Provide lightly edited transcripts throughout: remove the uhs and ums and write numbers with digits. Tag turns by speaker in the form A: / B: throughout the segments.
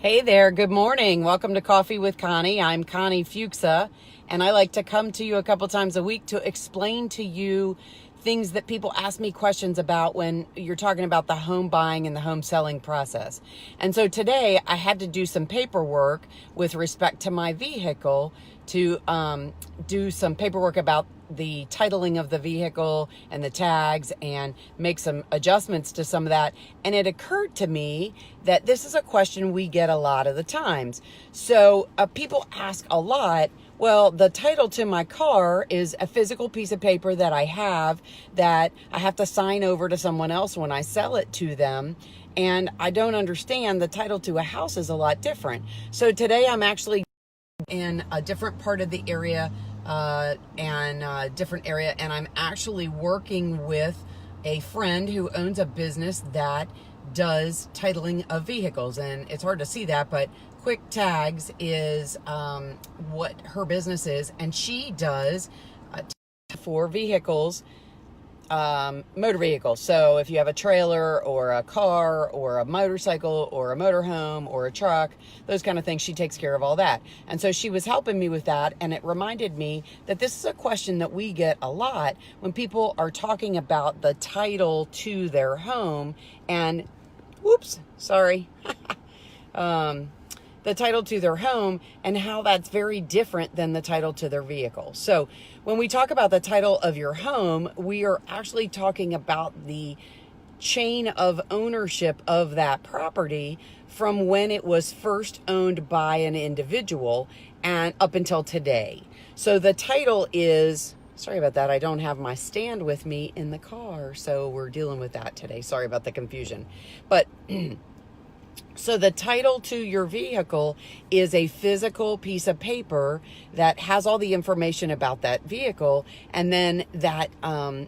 A: Hey there, good morning. Welcome to Coffee with Connie. I'm Connie Fuchsa, and I like to come to you a couple times a week to explain to you things that people ask me questions about when you're talking about the home buying and the home selling process. And so today I had to do some paperwork with respect to my vehicle to do some paperwork about the titling of the vehicle and the tags and make some adjustments to some of that. And it occurred to me that this is a question we get a lot of the times. So people ask a lot, well, the title to my car is a physical piece of paper that I have to sign over to someone else when I sell it to them. And I don't understand the title to a house is a lot different. So today I'm actually in a different part of the area and I'm actually working with a friend who owns a business that does titling of vehicles. And it's hard to see that, but Quick Tags is what her business is, and she does for vehicles, motor vehicles. So if you have a trailer or a car or a motorcycle or a motorhome or a truck, those kind of things, she takes care of all that. And so she was helping me with that, and it reminded me that this is a question that we get a lot when people are talking about the title to their home and the title to their home and how that's very different than the title to their vehicle. So when we talk about the title of your home, we are actually talking about the chain of ownership of that property from when it was first owned by an individual and up until today. So the title is, sorry about that, I don't have my stand with me in the car, so we're dealing with that today. Sorry about the confusion. But so the title to your vehicle is a physical piece of paper that has all the information about that vehicle, and then that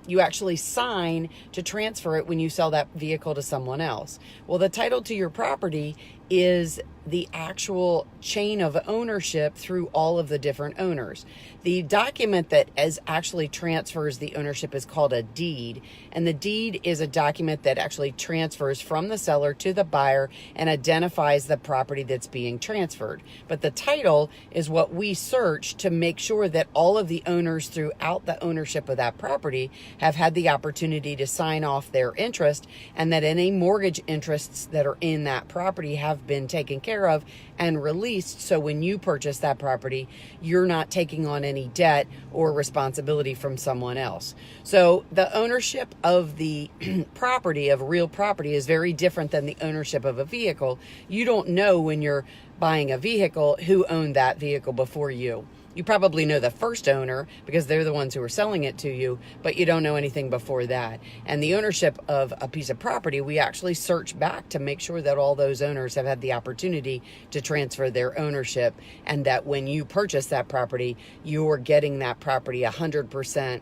A: you actually sign to transfer it when you sell that vehicle to someone else. Well, the title to your property is the actual chain of ownership through all of the different owners. The document that actually transfers the ownership is called a deed, and the deed is a document that actually transfers from the seller to the buyer and identifies the property that's being transferred. But the title is what we search to make sure that all of the owners throughout the ownership of that property have had the opportunity to sign off their interest, and that any mortgage interests that are in that property have been taken care of and released. So when you purchase that property, you're not taking on any debt or responsibility from someone else. So the ownership of the property, of real property, is very different than the ownership of a vehicle. You don't know when you're buying a vehicle who owned that vehicle before you. You probably know the first owner because they're the ones who are selling it to you, but you don't know anything before that. And the ownership of a piece of property, we actually search back to make sure that all those owners have had the opportunity to transfer their ownership, and that when you purchase that property, you're getting that property 100%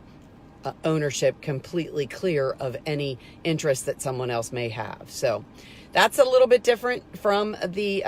A: ownership, completely clear of any interest that someone else may have. So that's a little bit different from the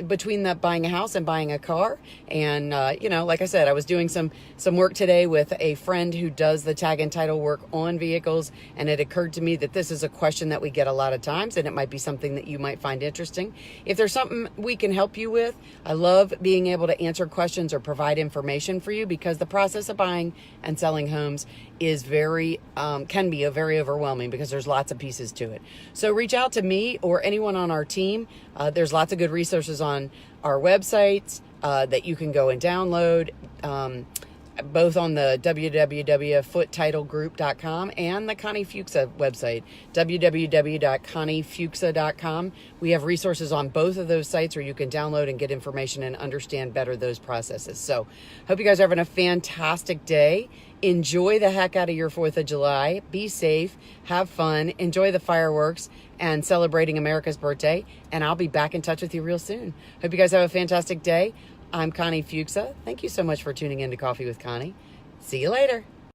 A: between the buying a house and buying a car. And like I said, I was doing some work today with a friend who does the tag and title work on vehicles, and it occurred to me that this is a question that we get a lot of times, and it might be something that you might find interesting. If there's something we can help you with, I love being able to answer questions or provide information for you, because the process of buying and selling homes is can be very overwhelming because there's lots of pieces to it. So reach out to me or anyone on our team. There's lots of good resources on our websites that you can go and download, both on the www.foottitlegroup.com and the Connie Fuchsa website, www.conniefuchsa.com. We have resources on both of those sites where you can download and get information and understand better those processes. So hope you guys are having a fantastic day. Enjoy the heck out of your 4th of July. Be safe, have fun, enjoy the fireworks, and celebrating America's birthday. And I'll be back in touch with you real soon. Hope you guys have a fantastic day. I'm Connie Fuchsa. Thank you so much for tuning in to Coffee with Connie. See you later.